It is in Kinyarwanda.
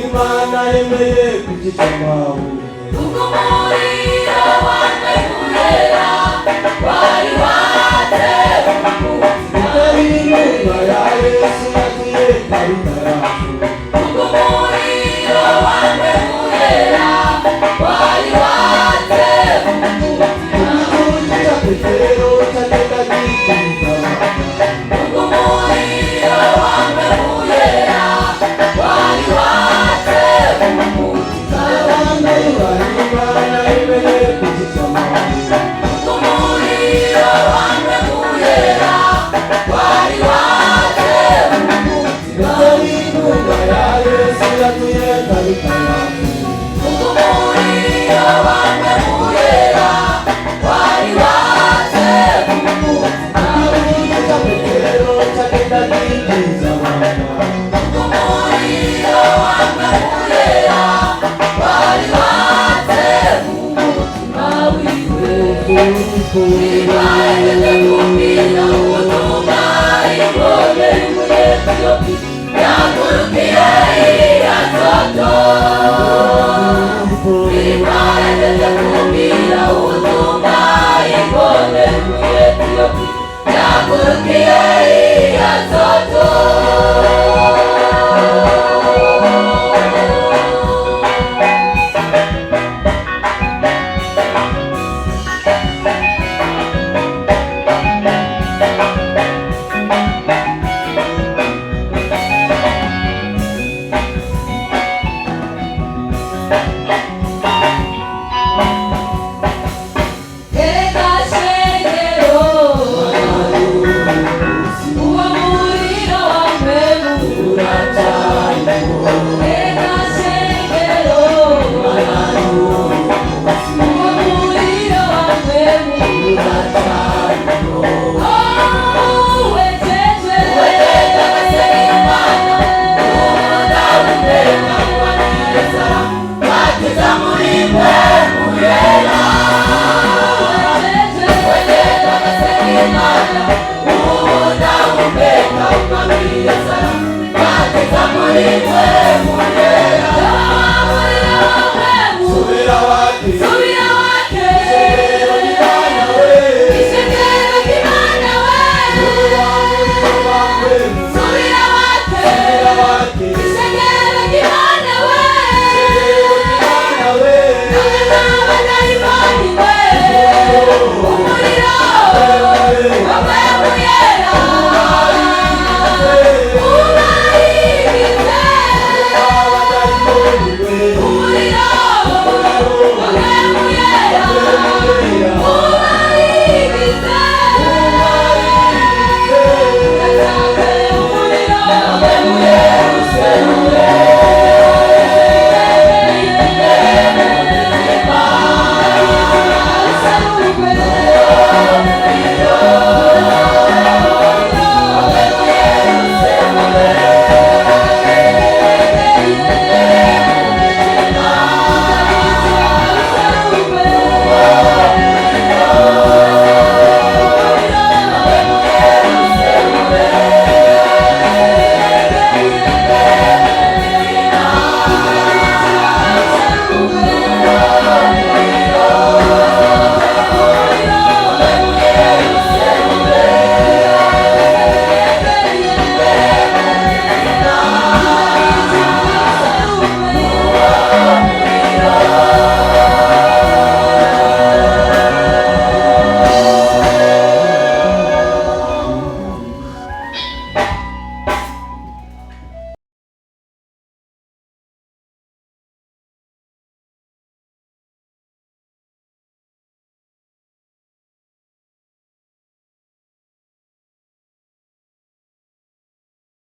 Imana yemeye kugitamaho umuriro wawe urera wari watse intumwa ya Yesu yagiye kabitarafu umuriro wawe urera wari watse umutima Petero cyagenda gikiriza umuriro wawe urera wari watse Imana yemeye kugitamaho umuriro wawe urera wari watse intumwa ya Yesu yagiye kabitarafu umuriro wawe urera wari watse umutima Petero cyagenda gikiriza umuriro wawe urera wari watse umutima wiwe ibaye kumira ubutuma ingome y'umuyetiyopi yagurukiye irasoto ibaye kumira ubutuma ingome y'umuyetiyopi yagurukiye irasoto Amen.